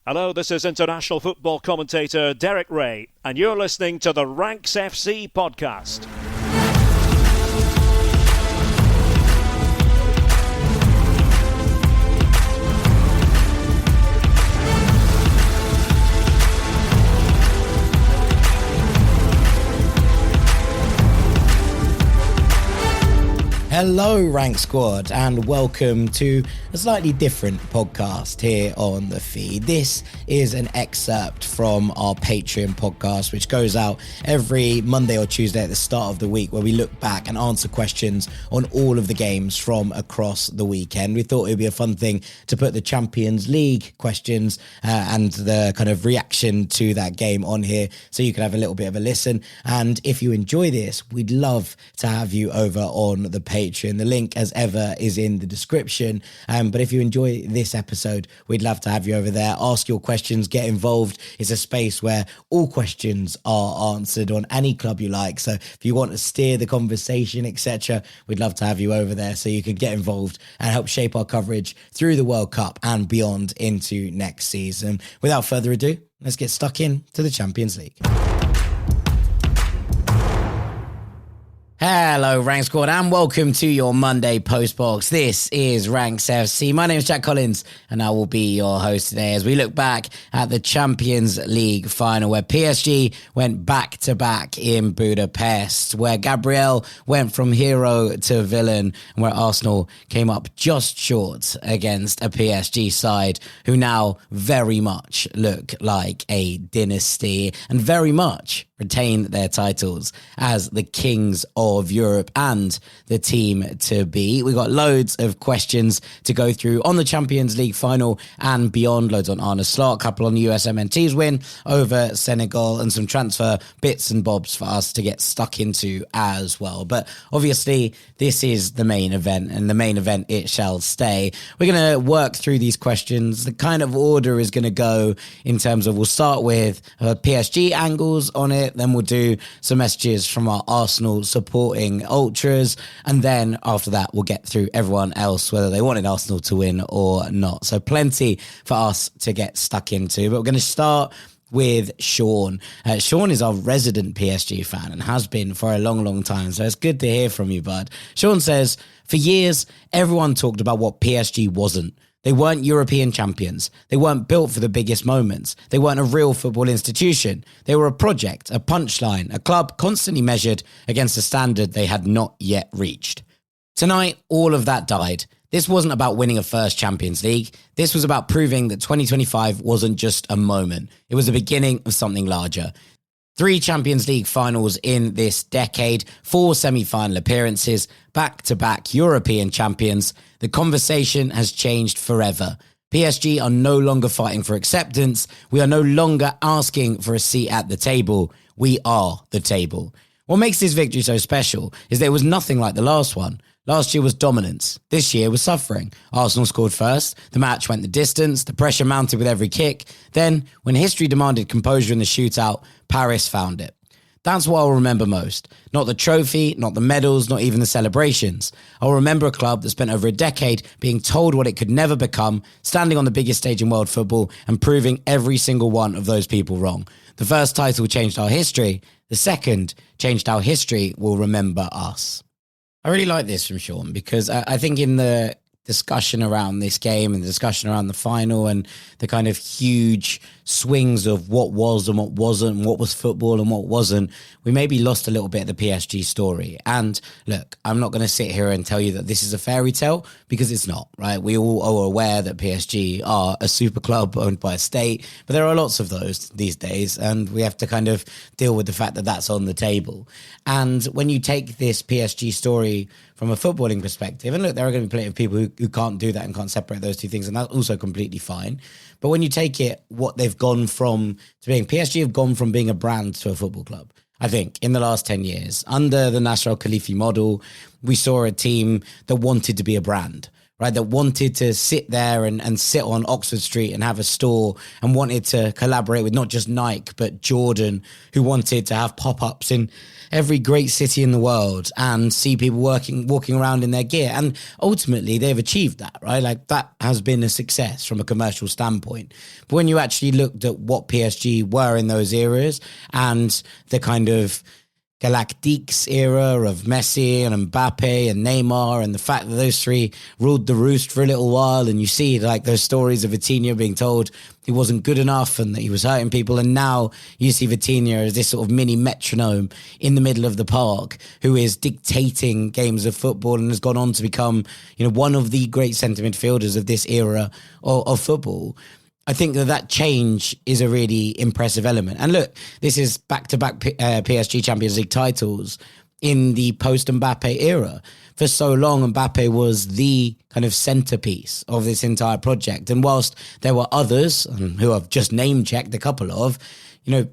Hello, this is international football commentator Derek Ray, and you're listening to the Ranks FC podcast. Hello, Rank Squad, and welcome to a slightly different podcast here on the feed. This is an excerpt from our Patreon podcast, which goes out every Monday or Tuesday at the start of the week, where we look back and answer questions on all of the games from across the weekend. We thought it would be a fun thing to put the Champions League questions and the kind of reaction to that game on here, so you can have a little bit of a listen. And if you enjoy this, we'd love to have you over on the Patreon. The link, as ever, is in the description. But if you enjoy this episode, we'd love to have you over there. Ask your questions, get involved. It's a space where all questions are answered on any club you like. So if you want to steer the conversation, etc., we'd love to have you over there so you can get involved and help shape our coverage through the World Cup and beyond into next season. Without further ado, let's get stuck in to the Champions League. Hello, Rank Squad, and welcome to your Monday Postbox. This is Ranks FC. My name is Jack Collins, and I will be your host today as we look back at the Champions League final, where PSG went back-to-back in Budapest, where Gabriel went from hero to villain, and where Arsenal came up just short against a PSG side who now very much look like a dynasty and very much retain their titles as the kings of Europe and the team to beat. We got loads of questions to go through on the Champions League final and beyond. Loads on Arne Slot, a couple on the USMNT's win over Senegal, and some transfer bits and bobs for us to get stuck into as well. But obviously, this is the main event, and the main event it shall stay. We're going to work through these questions. The kind of order is going to go in terms of, we'll start with PSG angles on it. Then we'll do some messages from our Arsenal supporting ultras. And then after that, we'll get through everyone else, whether they wanted Arsenal to win or not. So plenty for us to get stuck into. But we're going to start with Sean. Sean is our resident PSG fan and has been for a long, long time. So it's good to hear from you, bud. Sean says, for years, everyone talked about what PSG wasn't. They weren't European champions. They weren't built for the biggest moments. They weren't a real football institution. They were a project, a punchline, a club constantly measured against a standard they had not yet reached. Tonight, all of that died. This wasn't about winning a first Champions League. This was about proving that 2025 wasn't just a moment. It was the beginning of something larger. 3 Champions League finals in this decade, 4 semi-final appearances, back-to-back European champions. The conversation has changed forever. PSG are no longer fighting for acceptance. We are no longer asking for a seat at the table. We are the table. What makes this victory so special is that it was nothing like the last one. Last year was dominance. This year was suffering. Arsenal scored first. The match went the distance. The pressure mounted with every kick. Then, when history demanded composure in the shootout, Paris found it. That's what I'll remember most. Not the trophy, not the medals, not even the celebrations. I'll remember a club that spent over a decade being told what it could never become, standing on the biggest stage in world football and proving every single one of those people wrong. The first title changed our history. The second changed how history will remember us. I really like this from Sean, because I think in the discussion around this game and the discussion around the final and the kind of huge swings of what was and what wasn't, what was football and what wasn't, we maybe lost a little bit of the PSG story. And look, I'm not going to sit here and tell you that this is a fairy tale, because it's not, right? We all are aware that PSG are a super club owned by a state, but there are lots of those these days, and we have to kind of deal with the fact that that's on the table. And when you take this PSG story from a footballing perspective, and look, there are going to be plenty of people who can't do that and can't separate those two things, and that's also completely fine. But when you take it, what they've gone from to being, PSG have gone from being a brand to a football club. I think in the last 10 years, under the Nasser Al-Khelaifi model, we saw a team that wanted to be a brand, right, that wanted to sit there and sit on Oxford Street and have a store and wanted to collaborate with not just Nike, but Jordan, who wanted to have pop-ups in every great city in the world and see people walking around in their gear. And ultimately, they've achieved that, right? Like, that has been a success from a commercial standpoint. But when you actually looked at what PSG were in those eras and the kind of Galactiques era of Messi and Mbappe and Neymar, and the fact that those three ruled the roost for a little while, and you see like those stories of Vitinha being told he wasn't good enough and that he was hurting people, and now you see Vitinha as this sort of mini metronome in the middle of the park who is dictating games of football and has gone on to become, one of the great centre midfielders of this era of football. I think that change is a really impressive element. And look, this is back-to-back PSG Champions League titles in the post-Mbappe era. For so long, Mbappe was the kind of centerpiece of this entire project. And whilst there were others, who I've just name-checked a couple of,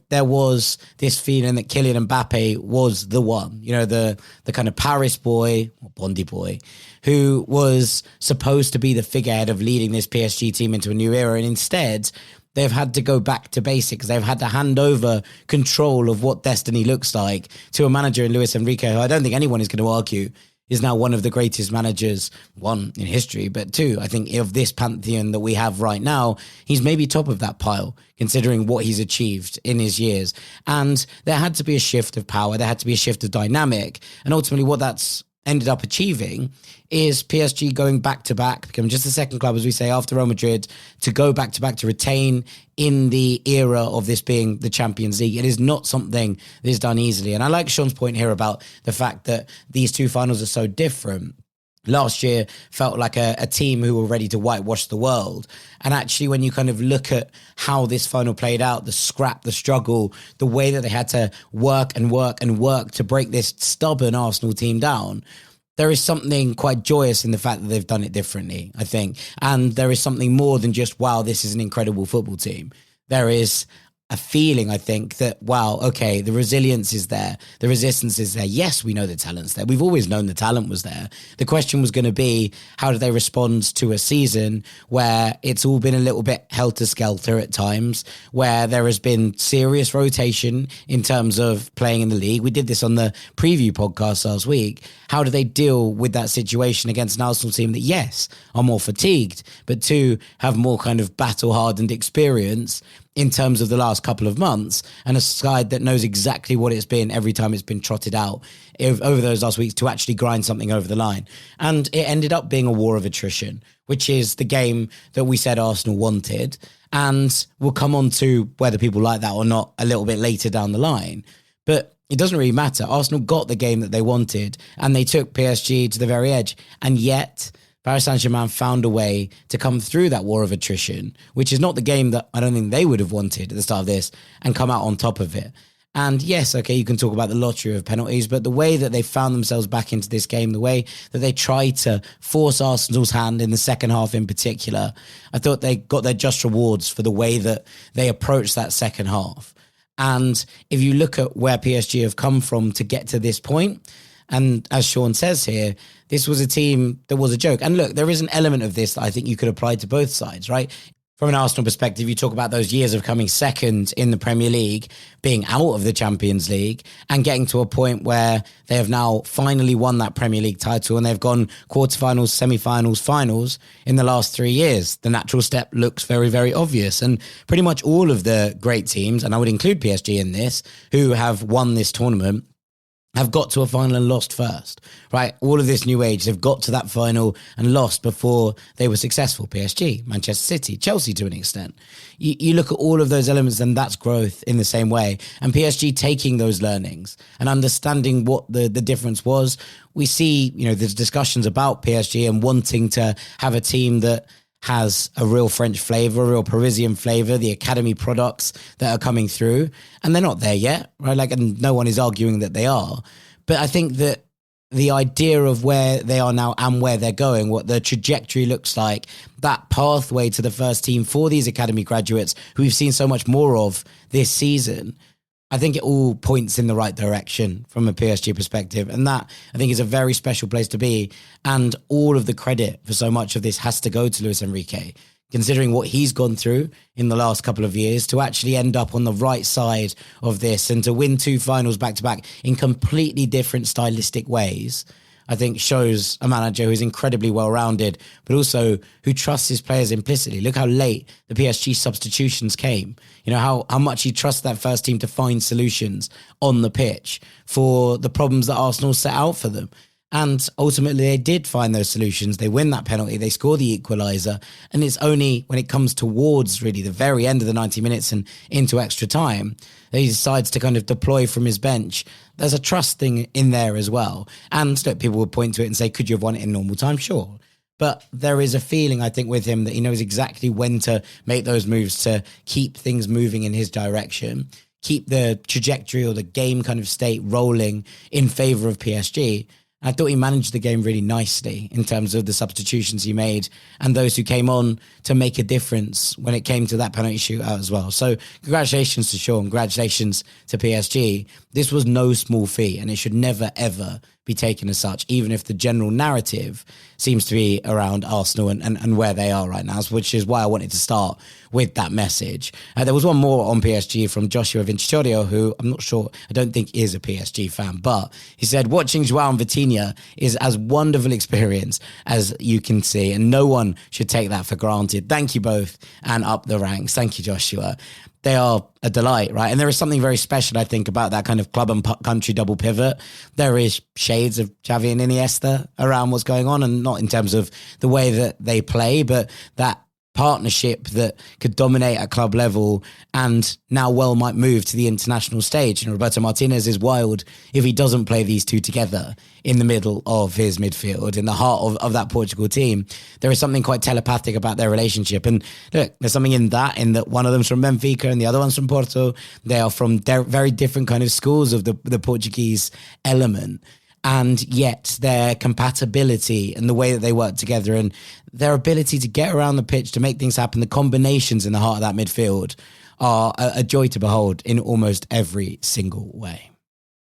there was this feeling that Kylian Mbappe was the one, the kind of Paris boy, or Bondi boy, who was supposed to be the figurehead of leading this PSG team into a new era. And instead, they've had to go back to basics. They've had to hand over control of what destiny looks like to a manager in Luis Enrique, who I don't think anyone is going to argue is now one of the greatest managers, one, in history, but two, I think of this pantheon that we have right now, he's maybe top of that pile, considering what he's achieved in his years. And there had to be a shift of power. There had to be a shift of dynamic. And ultimately what that's ended up achieving is PSG going back-to-back, becoming just the second club, as we say, after Real Madrid, to go back-to-back to retain in the era of this being the Champions League. It is not something that is done easily. And I like Sean's point here about the fact that these two finals are so different. Last year felt like a team who were ready to whitewash the world. And actually, when you kind of look at how this final played out, the scrap, the struggle, the way that they had to work and work and work to break this stubborn Arsenal team down, there is something quite joyous in the fact that they've done it differently, I think. And there is something more than just, wow, this is an incredible football team. There is a feeling, I think, that, wow, okay, the resilience is there. The resistance is there. Yes, we know the talent's there. We've always known the talent was there. The question was going to be, how do they respond to a season where it's all been a little bit helter-skelter at times, where there has been serious rotation in terms of playing in the league. We did this on the preview podcast last week. How do they deal with that situation against an Arsenal team that, yes, are more fatigued, but two, have more kind of battle-hardened experience in terms of the last couple of months, and a side that knows exactly what it's been every time it's been trotted out over those last weeks to actually grind something over the line. And it ended up being a war of attrition, which is the game that we said Arsenal wanted. And we'll come on to whether people like that or not a little bit later down the line. But it doesn't really matter. Arsenal got the game that they wanted, and they took PSG to the very edge. And yet Paris Saint-Germain found a way to come through that war of attrition, which is not the game that I don't think they would have wanted at the start of this, and come out on top of it. And yes, okay, you can talk about the lottery of penalties, but the way that they found themselves back into this game, the way that they tried to force Arsenal's hand in the second half in particular, I thought they got their just rewards for the way that they approached that second half. And if you look at where PSG have come from to get to this point, and as Sean says here, this was a team that was a joke. And look, there is an element of this that I think you could apply to both sides, right? From an Arsenal perspective, you talk about those years of coming second in the Premier League, being out of the Champions League, and getting to a point where they have now finally won that Premier League title, and they've gone quarterfinals, semi-finals, finals in the last 3 years. The natural step looks very, very obvious. And pretty much all of the great teams, and I would include PSG in this, who have won this tournament, have got to a final and lost first, right? All of this new age, they've got to that final and lost before they were successful. PSG, Manchester City, Chelsea to an extent. You look at all of those elements, and that's growth in the same way. And PSG taking those learnings and understanding what the difference was. We see, there's discussions about PSG and wanting to have a team that has a real French flavour, a real Parisian flavour, the academy products that are coming through. And they're not there yet, right? And no one is arguing that they are. But I think that the idea of where they are now and where they're going, what the trajectory looks like, that pathway to the first team for these academy graduates who we've seen so much more of this season, I think it all points in the right direction from a PSG perspective. And that, I think, is a very special place to be. And all of the credit for so much of this has to go to Luis Enrique, considering what he's gone through in the last couple of years to actually end up on the right side of this and to win 2 finals back-to-back in completely different stylistic ways. I think shows a manager who's incredibly well-rounded, but also who trusts his players implicitly. Look how late the PSG substitutions came. You know, how much he trusts that first team to find solutions on the pitch for the problems that Arsenal set out for them. And ultimately, they did find those solutions. They win that penalty. They score the equaliser. And it's only when it comes towards really the very end of the 90 minutes and into extra time that he decides to kind of deploy from his bench. There's a trust thing in there as well. And look, people would point to it and say, could you have won it in normal time? Sure. But there is a feeling, I think, with him that he knows exactly when to make those moves to keep things moving in his direction, keep the trajectory or the game kind of state rolling in favour of PSG. I thought he managed the game really nicely in terms of the substitutions he made and those who came on to make a difference when it came to that penalty shootout as well. So congratulations to Sean. Congratulations to PSG. This was no small feat and it should never, ever be taken as such, even if the general narrative seems to be around Arsenal and where they are right now, which is why I wanted to start with that message. There was one more on PSG from Joshua Vincitorio, who I'm not sure, I don't think is a PSG fan, but he said, watching Joao and Vitinha is as wonderful experience as you can see, and no one should take that for granted. Thank you both, and up the ranks. Thank you, Joshua. They are a delight, right? And there is something very special, I think, about that kind of club and country double pivot. There is shades of Xavi and Iniesta around what's going on, and not in terms of the way that they play, but that partnership that could dominate at club level and now well might move to the international stage. And Roberto Martinez is wild if he doesn't play these two together in the middle of his midfield, in the heart of that Portugal team. There is something quite telepathic about their relationship. And look, there's something in that one of them's from Benfica and the other one's from Porto. They are from very different kind of schools of the Portuguese element. And yet their compatibility and the way that they work together and their ability to get around the pitch to make things happen, the combinations in the heart of that midfield are a joy to behold in almost every single way.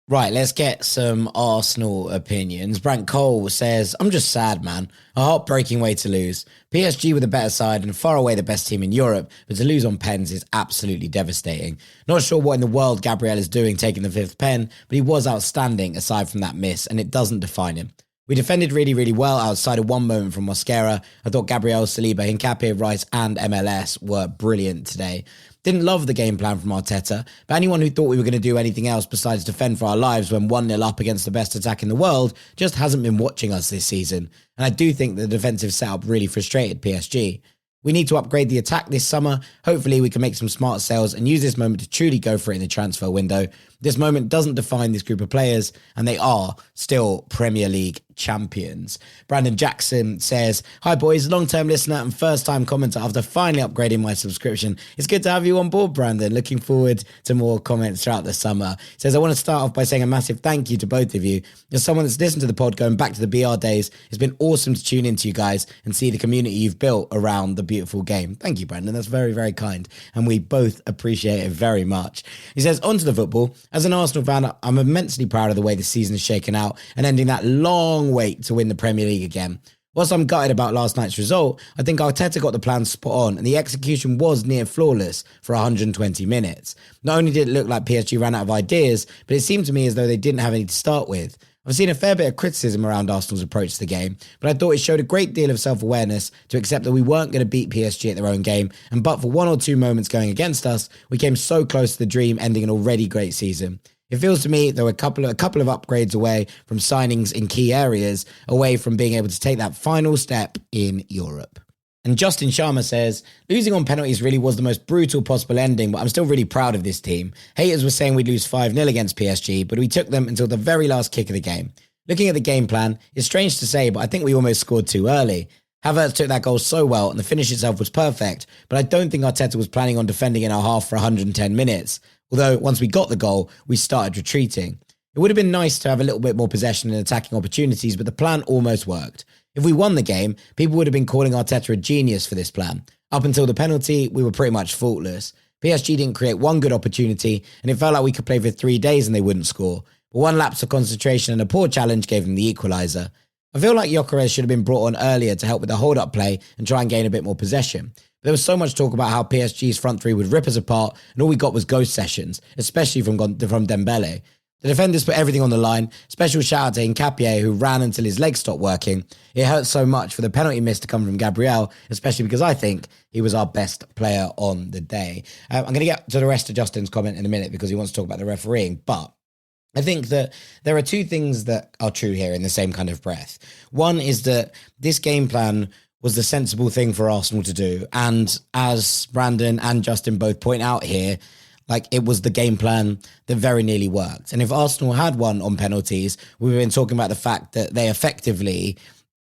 Right, let's get some Arsenal opinions. Brant Cole says, I'm just sad, man. A heartbreaking way to lose. PSG with a better side and far away the best team in Europe, but to lose on pens is absolutely devastating. Not sure what in the world Gabriel is doing taking the 5th pen, but he was outstanding aside from that miss, and it doesn't define him. We defended really, really well outside of one moment from Mosquera. I thought Gabriel, Saliba, Hincapié, Rice and MLS were brilliant today. Didn't love the game plan from Arteta, but anyone who thought we were going to do anything else besides defend for our lives when 1-0 up against the best attack in the world just hasn't been watching us this season. And I do think the defensive setup really frustrated PSG. We need to upgrade the attack this summer. Hopefully we can make some smart sales and use this moment to truly go for it in the transfer window. This moment doesn't define this group of players, and they are still Premier League champions. Brandon Jackson says, hi boys, long-term listener and first-time commenter after finally upgrading my subscription. It's good to have you on board, Brandon. Looking forward to more comments throughout the summer. He says, I want to start off by saying a massive thank you to both of you. As someone that's listened to the pod going back to the BR days, it's been awesome to tune into you guys and see the community you've built around the beautiful game. Thank you, Brandon. That's very, very kind. And we both appreciate it very much. He says, on to the football. As an Arsenal fan, I'm immensely proud of the way the season is shaken out and ending that long wait to win the Premier League again. Whilst I'm gutted about last night's result, I think Arteta got the plan spot on and the execution was near flawless for 120 minutes. Not only did it look like PSG ran out of ideas, but it seemed to me as though they didn't have any to start with. I've seen a fair bit of criticism around Arsenal's approach to the game, but I thought it showed a great deal of self-awareness to accept that we weren't going to beat PSG at their own game, and but for one or two moments going against us, we came so close to the dream ending an already great season. It feels to me they were a couple of upgrades away from signings in key areas, away from being able to take that final step in Europe. And Justin Sharma says, losing on penalties really was the most brutal possible ending, but I'm still really proud of this team. Haters were saying we'd lose 5-0 against PSG, but we took them until the very last kick of the game. Looking at the game plan, it's strange to say, but I think we almost scored too early. Havertz took that goal so well, and the finish itself was perfect, but I don't think Arteta was planning on defending in our half for 110 minutes. Although, once we got the goal, we started retreating. It would have been nice to have a little bit more possession and attacking opportunities, but the plan almost worked. If we won the game, people would have been calling Arteta a genius for this plan. Up until the penalty, we were pretty much faultless. PSG didn't create one good opportunity, and it felt like we could play for 3 days and they wouldn't score. But one lapse of concentration and a poor challenge gave them the equaliser. I feel like Gyökeres should have been brought on earlier to help with the hold-up play and try and gain a bit more possession. But there was so much talk about how PSG's front three would rip us apart, and all we got was ghost sessions, especially from Dembele. The defenders put everything on the line. Special shout out to Nkapie, who ran until his legs stopped working. It hurt so much for the penalty miss to come from Gabriel, especially because I think he was our best player on the day. I'm going to get to the rest of Justin's comment in a minute because he wants to talk about the refereeing, but I think that there are two things that are true here in the same kind of breath. One is that this game plan was the sensible thing for Arsenal to do. And as Brandon and Justin both point out here, like, it was the game plan that very nearly worked. And if Arsenal had won on penalties, we've been talking about the fact that they effectively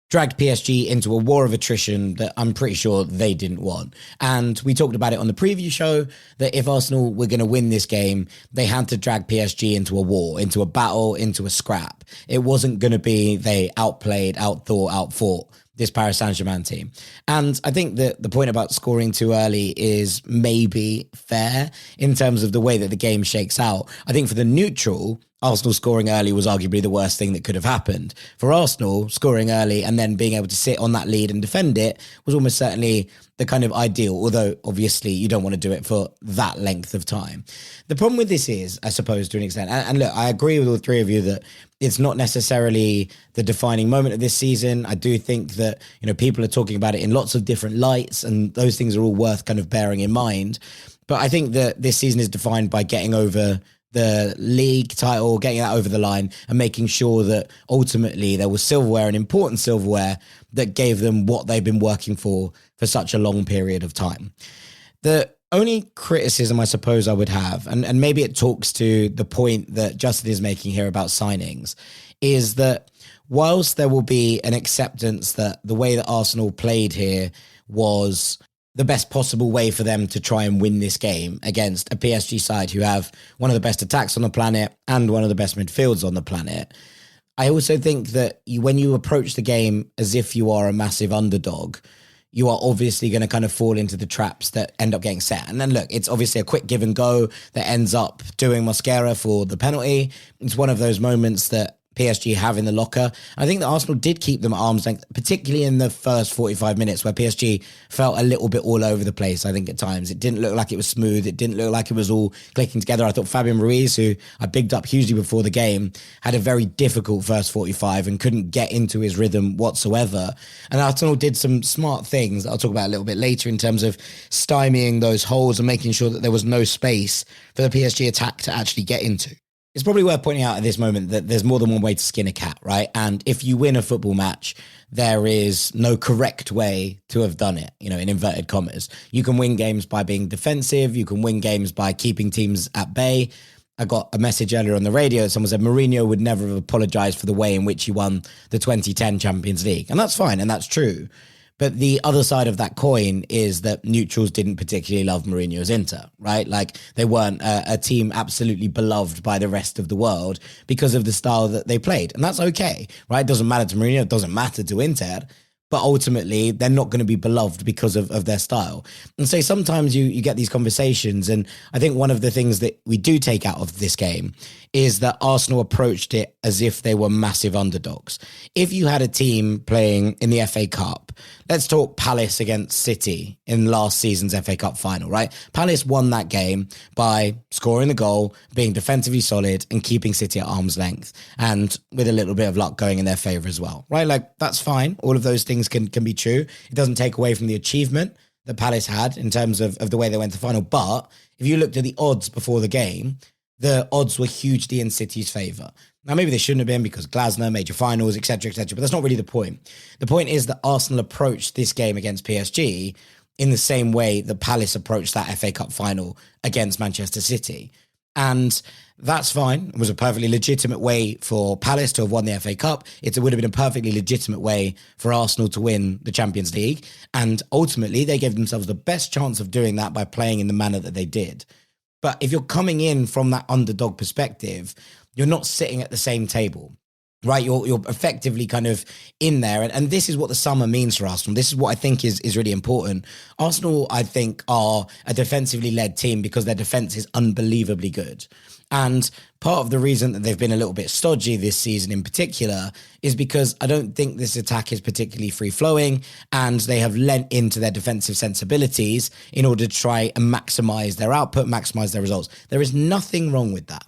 dragged PSG into a war of attrition that I'm pretty sure they didn't want. And we talked about it on the preview show that if Arsenal were going to win this game, they had to drag PSG into a war, into a battle, into a scrap. It wasn't going to be they outplayed, outthought, outfought this Paris Saint-Germain team. And I think that the point about scoring too early is maybe fair in terms of the way that the game shakes out. I think for the neutral, Arsenal scoring early was arguably the worst thing that could have happened. For Arsenal, scoring early and then being able to sit on that lead and defend it was almost certainly the kind of ideal, although obviously you don't want to do it for that length of time. The problem with this is, I suppose, to an extent, and look, I agree with all three of you that it's not necessarily the defining moment of this season. I do think that, you know, people are talking about it in lots of different lights, and those things are all worth kind of bearing in mind. But I think that this season is defined by getting over the league title, getting that over the line, and making sure that ultimately there was silverware, and important silverware, that gave them what they've been working for such a long period of time. The only criticism I suppose I would have, and maybe it talks to the point that Justin is making here about signings, is that whilst there will be an acceptance that the way that Arsenal played here was the best possible way for them to try and win this game against a PSG side who have one of the best attacks on the planet and one of the best midfields on the planet, I also think that when you approach the game as if you are a massive underdog, you are obviously going to kind of fall into the traps that end up getting set. And then look, it's obviously a quick give and go that ends up doing Mosquera for the penalty. It's one of those moments that PSG have in the locker. I think that Arsenal did keep them at arm's length, particularly in the first 45 minutes where PSG felt a little bit all over the place. I think at times it didn't look like it was smooth. It didn't look like it was all clicking together. I thought Fabian Ruiz, who I bigged up hugely before the game, had a very difficult first 45 and couldn't get into his rhythm whatsoever. And Arsenal did some smart things that I'll talk about a little bit later in terms of stymieing those holes and making sure that there was no space for the PSG attack to actually get into. It's probably worth pointing out at this moment that there's more than one way to skin a cat, right? And if you win a football match, there is no correct way to have done it, you know, in inverted commas. You can win games by being defensive. You can win games by keeping teams at bay. I got a message earlier on the radio. Someone said Mourinho would never have apologized for the way in which he won the 2010 Champions League. And that's fine, and that's true. But the other side of that coin is that neutrals didn't particularly love Mourinho's Inter, right? Like, they weren't a team absolutely beloved by the rest of the world because of the style that they played. And that's okay, right? It doesn't matter to Mourinho. It doesn't matter to Inter. But ultimately, they're not going to be beloved because of their style. And so sometimes you get these conversations. And I think one of the things that we do take out of this game is that Arsenal approached it as if they were massive underdogs. If you had a team playing in the FA Cup, let's talk Palace against City in last season's FA Cup final, right? Palace won that game by scoring the goal, being defensively solid, and keeping City at arm's length, and with a little bit of luck going in their favour as well, right? Like, that's fine. All of those things can be true. It doesn't take away from the achievement that Palace had in terms of the way they went to the final. But if you looked at the odds before the game, the odds were hugely in City's favour. Now, maybe they shouldn't have been because Glasner, major finals, etc., but that's not really the point. The point is that Arsenal approached this game against PSG in the same way that Palace approached that FA Cup final against Manchester City. And that's fine. It was a perfectly legitimate way for Palace to have won the FA Cup. It would have been a perfectly legitimate way for Arsenal to win the Champions League. And ultimately, they gave themselves the best chance of doing that by playing in the manner that they did. But if you're coming in from that underdog perspective, you're not sitting at the same table. right? You're effectively kind of in there. And this is what the summer means for Arsenal. This is what I think is really important. Arsenal, I think, are a defensively led team because their defense is unbelievably good. And part of the reason that they've been a little bit stodgy this season in particular is because I don't think this attack is particularly free-flowing, and they have lent into their defensive sensibilities in order to try and maximize their output, maximize their results. There is nothing wrong with that.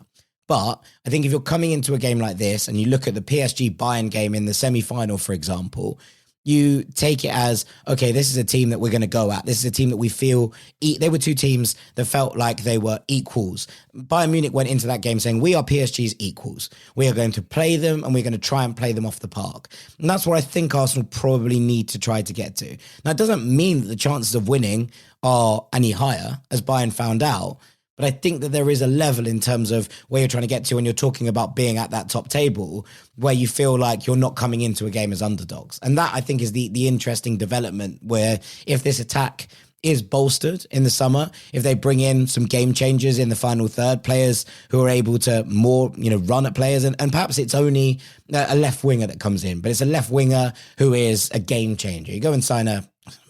But I think if you're coming into a game like this and you look at the PSG Bayern game in the semi-final, for example, you take it as, okay, this is a team that we're going to go at. This is a team that we feel, they were two teams that felt like they were equals. Bayern Munich went into that game saying, we are PSG's equals. We are going to play them and we're going to try and play them off the park. And that's what I think Arsenal probably need to try to get to. Now, it doesn't mean that the chances of winning are any higher, as Bayern found out. But I think that there is a level in terms of where you're trying to get to when you're talking about being at that top table, where you feel like you're not coming into a game as underdogs. And that, I think, is the interesting development, where if this attack is bolstered in the summer, if they bring in some game changers in the final third, players who are able to more, run at players, and perhaps it's only a left winger that comes in, but it's a left winger who is a game changer. You go and sign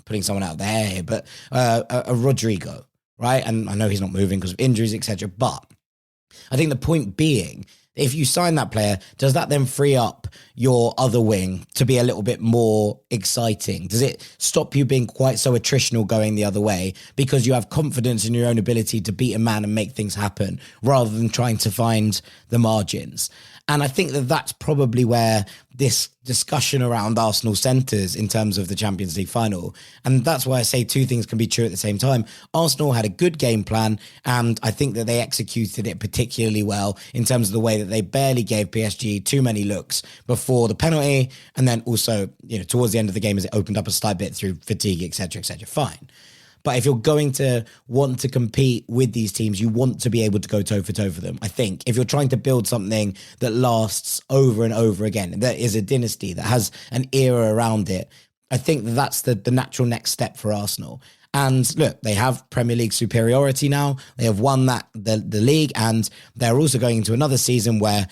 putting someone out there here, but a Rodrigo. Right. And I know he's not moving because of injuries, etc. But I think the point being, if you sign that player, does that then free up your other wing to be a little bit more exciting? Does it stop you being quite so attritional going the other way because you have confidence in your own ability to beat a man and make things happen rather than trying to find the margins? And I think that that's probably where this discussion around Arsenal centres in terms of the Champions League final. And that's why I say two things can be true at the same time. Arsenal had a good game plan, and I think that they executed it particularly well in terms of the way that they barely gave PSG too many looks before the penalty. And then also, towards the end of the game as it opened up a slight bit through fatigue, etc., etc. Fine. But if you're going to want to compete with these teams, you want to be able to go toe for toe for them. I think if you're trying to build something that lasts over and over again, that is a dynasty, that has an era around it, I think that's the natural next step for Arsenal. And look, they have Premier League superiority now. They have won the league, and they're also going into another season where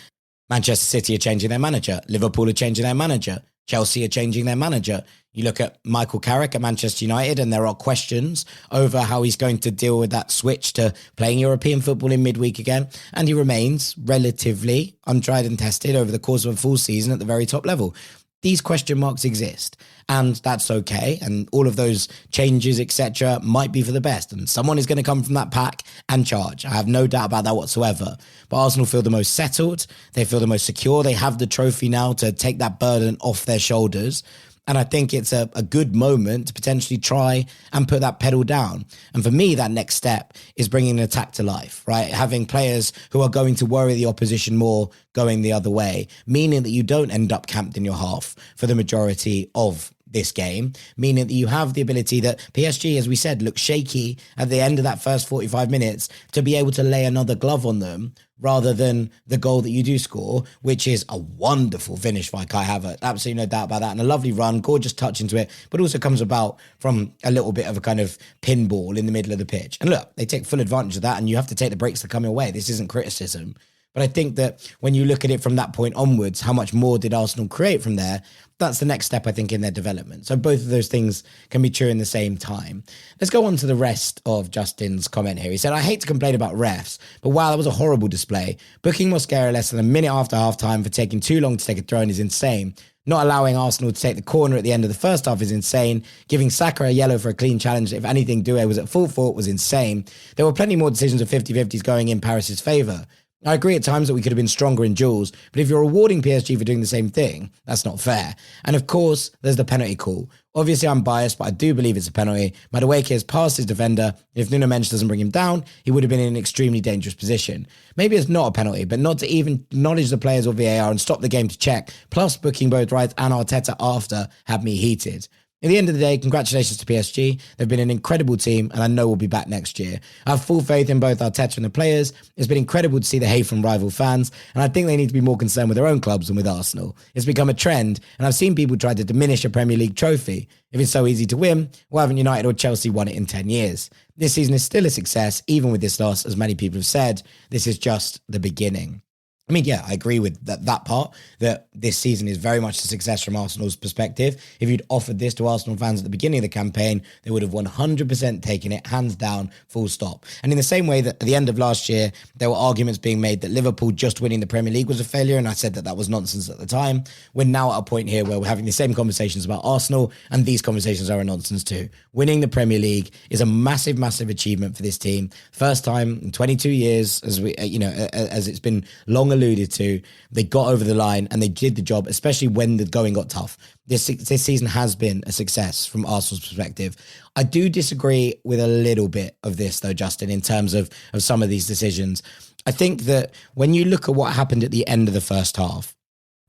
Manchester City are changing their manager, Liverpool are changing their manager, Chelsea are changing their manager. You look at Michael Carrick at Manchester United, and there are questions over how he's going to deal with that switch to playing European football in midweek again. And he remains relatively untried and tested over the course of a full season at the very top level. These question marks exist, and that's okay. And all of those changes, etc., might be for the best. And someone is going to come from that pack and charge. I have no doubt about that whatsoever. But Arsenal feel the most settled. They feel the most secure. They have the trophy now to take that burden off their shoulders. And I think it's a good moment to potentially try and put that pedal down. And for me, that next step is bringing an attack to life, right? Having players who are going to worry the opposition more going the other way, meaning that you don't end up camped in your half for the majority of this game, meaning that you have the ability that PSG, as we said, looked shaky at the end of that first 45 minutes to be able to lay another glove on them rather than the goal that you do score, which is a wonderful finish by Kai Havertz. Absolutely no doubt about that. And a lovely run, gorgeous touch into it, but also comes about from a little bit of a kind of pinball in the middle of the pitch. And look, they take full advantage of that, and you have to take the breaks that come your way. This isn't criticism. But I think that when you look at it from that point onwards, how much more did Arsenal create from there? That's the next step, I think, in their development. So both of those things can be true in the same time. Let's go on to the rest of Justin's comment here. He said, I hate to complain about refs, but wow, that was a horrible display. Booking Mosquera less than a minute after half-time for taking too long to take a throw-in is insane. Not allowing Arsenal to take the corner at the end of the first half is insane. Giving Saka a yellow for a clean challenge, if anything, Doué was at full fault, was insane. There were plenty more decisions of 50-50s going in Paris's favour. I agree at times that we could have been stronger in duels, but if you're rewarding PSG for doing the same thing, that's not fair. And of course, there's the penalty call. Obviously, I'm biased, but I do believe it's a penalty. Madueke has passed his defender. If Nuno Mendes doesn't bring him down, he would have been in an extremely dangerous position. Maybe it's not a penalty, but not to even acknowledge the players or VAR and stop the game to check, plus booking both Wright and Arteta after, had me heated. At the end of the day, congratulations to PSG. They've been an incredible team, and I know we'll be back next year. I have full faith in both Arteta and the players. It's been incredible to see the hate from rival fans, and I think they need to be more concerned with their own clubs than with Arsenal. It's become a trend, and I've seen people try to diminish a Premier League trophy. If it's so easy to win, why haven't United or Chelsea won it in 10 years? This season is still a success, even with this loss, as many people have said. This is just the beginning. I mean, yeah, I agree with that part, that this season is very much a success from Arsenal's perspective. If you'd offered this to Arsenal fans at the beginning of the campaign, they would have 100% taken it, hands down, full stop. And in the same way that at the end of last year, there were arguments being made that Liverpool just winning the Premier League was a failure, and I said that was nonsense at the time. We're now at a point here where we're having the same conversations about Arsenal, and these conversations are a nonsense too. Winning the Premier League is a massive, massive achievement for this team. First time in 22 years, as as it's been long alluded to, they got over the line and they did the job, especially when the going got tough. This season has been a success from Arsenal's perspective. I do disagree with a little bit of this though, Justin, in terms of some of these decisions. I think that when you look at what happened at the end of the first half,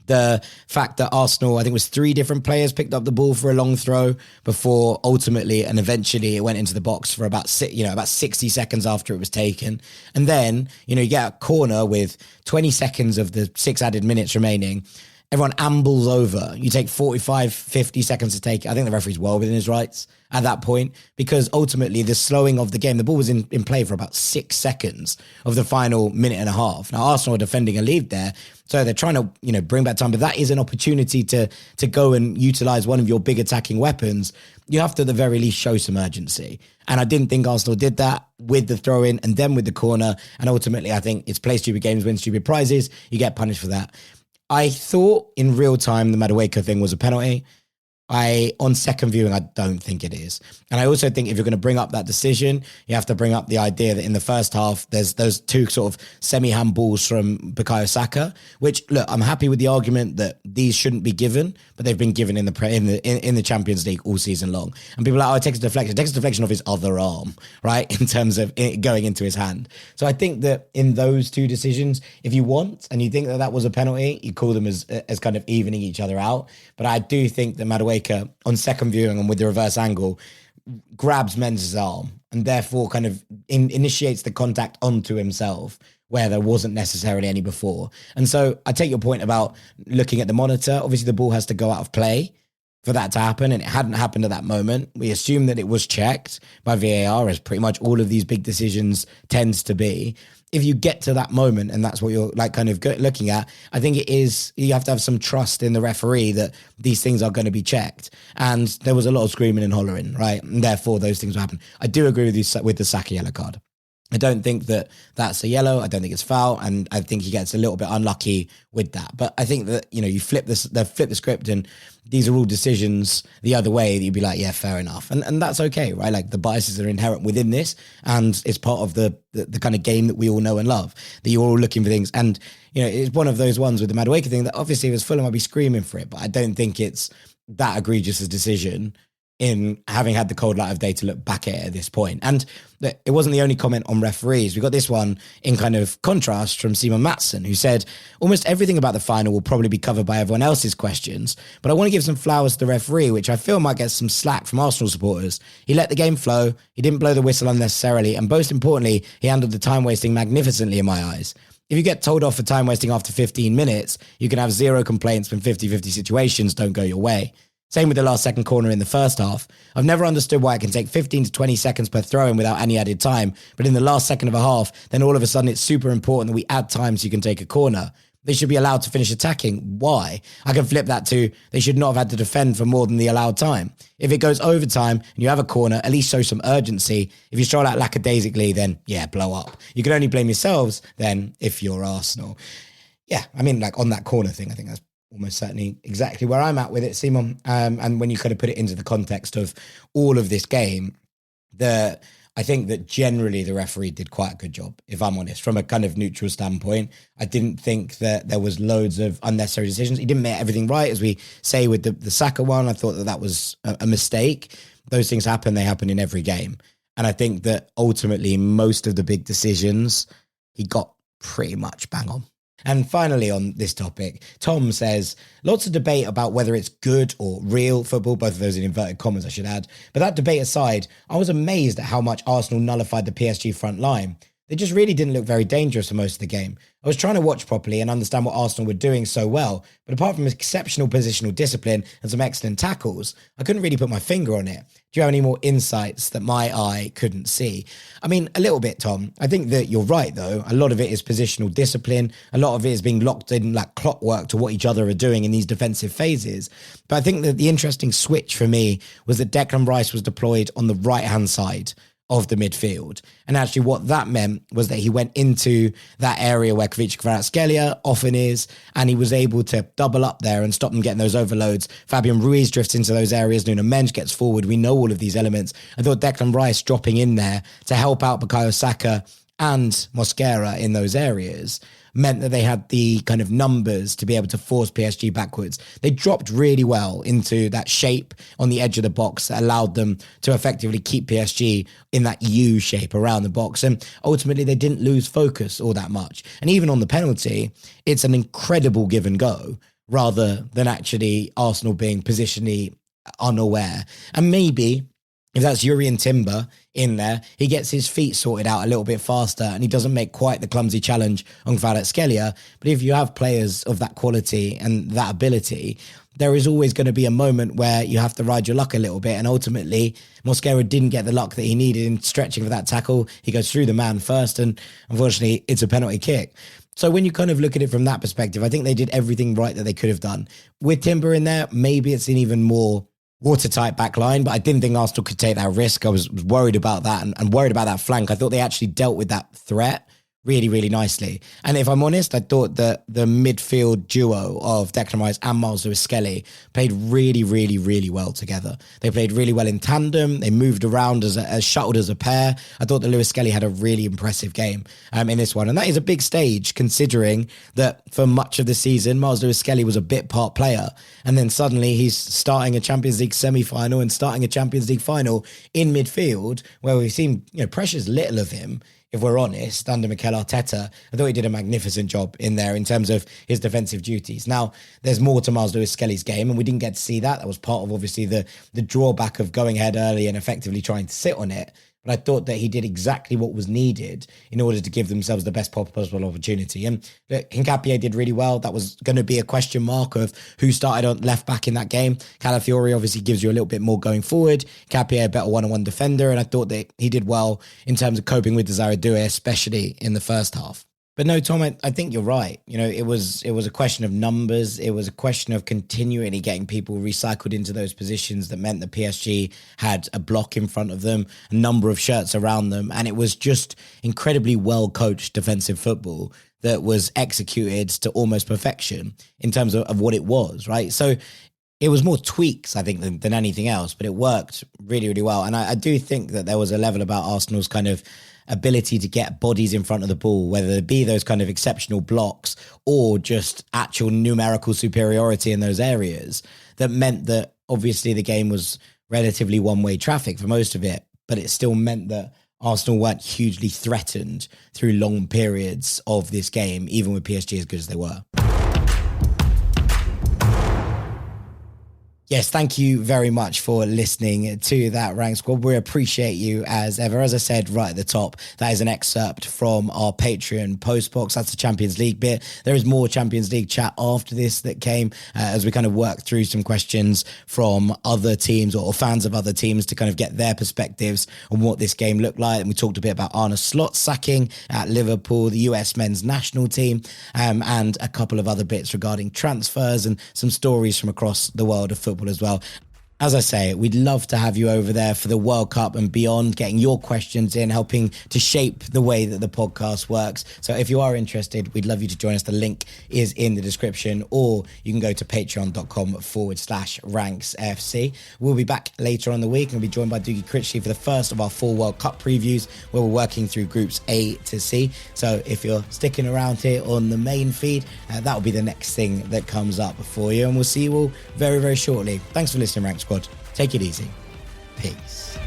the fact that Arsenal, I think it was 3 different players picked up the ball for a long throw before ultimately and eventually it went into the box for about 60 seconds after it was taken. And then, you get a corner with 20 seconds of the 6 added minutes remaining. Everyone ambles over. You take 45, 50 seconds to take it. I think the referee's well within his rights at that point, because ultimately the slowing of the game, the ball was in play for about 6 seconds of the final minute and a half. Now, Arsenal are defending a lead there, so they're trying to, bring back time, but that is an opportunity to go and utilize one of your big attacking weapons. You have to at the very least show some urgency. And I didn't think Arsenal did that with the throw-in and then with the corner. And ultimately, I think it's play stupid games, win stupid prizes. You get punished for that. I thought in real time the Madueke thing was a penalty. On second viewing, I don't think it is. And I also think if you're going to bring up that decision, you have to bring up the idea that in the first half, there's those 2 sort of semi-handballs from Bukayo Saka, which, look, I'm happy with the argument that these shouldn't be given, but they've been given in the Champions League all season long. And people are like, it takes a deflection. It takes a deflection of his other arm, right, in terms of it going into his hand. So I think that in those 2 decisions, if you want and you think that was a penalty, you call them as kind of evening each other out. But I do think that Madueke, on second viewing and with the reverse angle, grabs Menzies' arm and therefore kind of initiates the contact onto himself where there wasn't necessarily any before. And so I take your point about looking at the monitor. Obviously, the ball has to go out of play for that to happen, and it hadn't happened at that moment. We assume that it was checked by VAR, as pretty much all of these big decisions tends to be. If you get to that moment and that's what you're looking at, I think it is, you have to have some trust in the referee that these things are going to be checked. And there was a lot of screaming and hollering, right? And therefore those things will happen. I do agree with you with the Saka yellow card. I don't think that that's a yellow. I don't think it's foul. And I think he gets a little bit unlucky with that. But I think that, you flip the script and these are all decisions the other way that you'd be like, yeah, fair enough. And that's okay, right? Like the biases are inherent within this and it's part of the kind of game that we all know and love, that you're all looking for things. And, it's one of those ones with the Madueke thing that obviously if it was Fulham, I'd be screaming for it. But I don't think it's that egregious a decision in having had the cold light of day to look back at it at this point. And it wasn't the only comment on referees. We got this one in kind of contrast from Simon Matson, who said, almost everything about the final will probably be covered by everyone else's questions, but I want to give some flowers to the referee, which I feel might get some slack from Arsenal supporters. He let the game flow, he didn't blow the whistle unnecessarily, and most importantly, he handled the time wasting magnificently in my eyes. If you get told off for time wasting after 15 minutes, you can have 0 complaints when 50-50 situations don't go your way. Same with the last second corner in the first half. I've never understood why it can take 15 to 20 seconds per throw-in without any added time, but in the last second of a half, then all of a sudden it's super important that we add time so you can take a corner. They should be allowed to finish attacking. Why? I can flip that to, they should not have had to defend for more than the allowed time. If it goes overtime and you have a corner, at least show some urgency. If you stroll out lackadaisically, then yeah, blow up. You can only blame yourselves then if you're Arsenal. Yeah, I mean, like on that corner thing, I think that's almost certainly exactly where I'm at with it, Simon. And when you kind of put it into the context of all of this game, I think that generally the referee did quite a good job, if I'm honest, from a kind of neutral standpoint. I didn't think that there was loads of unnecessary decisions. He didn't make everything right, as we say with the Saka one. I thought that was a mistake. Those things happen. They happen in every game. And I think that ultimately most of the big decisions, he got pretty much bang on. And finally on this topic, Tom says, lots of debate about whether it's good or real football, both of those in inverted commas, I should add. But that debate aside, I was amazed at how much Arsenal nullified the PSG front line. they just really didn't look very dangerous for most of the game. I was trying to watch properly and understand what Arsenal were doing so well, but apart from exceptional positional discipline and some excellent tackles, I couldn't really put my finger on it. Do you have any more insights that my eye couldn't see? I mean, a little bit, Tom. I think that you're right, though. A lot of it is positional discipline. A lot of it is being locked in like clockwork to what each other are doing in these defensive phases. But I think that the interesting switch for me was that Declan Rice was deployed on the right-hand side of the midfield. And actually what that meant was that he went into that area where Kvaratskhelia often is, and he was able to double up there and stop them getting those overloads. Fabian Ruiz drifts into those areas. Nuno Mendes gets forward. We know all of these elements. I thought Declan Rice dropping in there to help out Bukayo Saka and Mosquera in those areas meant that they had the kind of numbers to be able to force PSG backwards. They dropped really well into that shape on the edge of the box that allowed them to effectively keep PSG in that U shape around the box. And ultimately, they didn't lose focus all that much. And even on the penalty, it's an incredible give and go rather than actually Arsenal being positionally unaware. And maybe if that's Urian Timber in there, he gets his feet sorted out a little bit faster and he doesn't make quite the clumsy challenge on Kvaratskhelia. But if you have players of that quality and that ability, there is always going to be a moment where you have to ride your luck a little bit. And ultimately, Mosquera didn't get the luck that he needed in stretching for that tackle. He goes through the man first, and unfortunately, it's a penalty kick. So when you kind of look at it from that perspective, I think they did everything right that they could have done. With Timber in there, maybe it's an even more watertight back line, but I didn't think Arsenal could take that risk. I was worried about that and worried about that flank. I thought they actually dealt with that threat really, really nicely. And if I'm honest, I thought that the midfield duo of Declan Rice and Miles Lewis-Skelly played really, really, really well together. They played really well in tandem. They moved around as shuttled as a pair. I thought that Lewis-Skelly had a really impressive game in this one. And that is a big stage considering that for much of the season, Miles Lewis-Skelly was a bit part player. And then suddenly he's starting a Champions League semi-final and starting a Champions League final in midfield where we've seen, precious little of him. If we're honest, under Mikel Arteta, I thought he did a magnificent job in there in terms of his defensive duties. Now, there's more to Miles Lewis-Skelly's game, and we didn't get to see that. That was part of, obviously, the drawback of going ahead early and effectively trying to sit on it. But I thought that he did exactly what was needed in order to give themselves the best possible opportunity. And Hincapié did really well. That was going to be a question mark of who started on left back in that game. Calafiori obviously gives you a little bit more going forward. Hincapié a better one-on-one defender. And I thought that he did well in terms of coping with Desire Doué, especially in the first half. But no, Tom, I think you're right. It was a question of numbers. It was a question of continually getting people recycled into those positions that meant that PSG had a block in front of them, a number of shirts around them. And it was just incredibly well-coached defensive football that was executed to almost perfection in terms of what it was, right? So it was more tweaks, I think, than anything else, but it worked really, really well. And I do think that there was a level about Arsenal's kind of ability to get bodies in front of the ball, whether it be those kind of exceptional blocks or just actual numerical superiority in those areas, that meant that obviously the game was relatively one-way traffic for most of it, but it still meant that Arsenal weren't hugely threatened through long periods of this game, even with PSG as good as they were. Yes, thank you very much for listening to that Rank Squad. We appreciate you as ever. As I said right at the top, that is an excerpt from our Patreon Postbox. That's the Champions League bit. There is more Champions League chat after this that came as we kind of work through some questions from other teams or fans of other teams to kind of get their perspectives on what this game looked like. And we talked a bit about Arne Slot sacking at Liverpool, the US men's national team, and a couple of other bits regarding transfers and some stories from across the world of football as well. As I say, we'd love to have you over there for the World Cup and beyond, getting your questions in, helping to shape the way that the podcast works. So if you are interested, we'd love you to join us. The link is in the description, or you can go to patreon.com/ranksfc. We'll be back later on the week and we'll be joined by Dougie Critchley for the first of our 4 World Cup previews, where we're working through groups A to C. So if you're sticking around here on the main feed, that'll be the next thing that comes up for you. And we'll see you all very, very shortly. Thanks for listening, Rank Squad. Take it easy. Peace.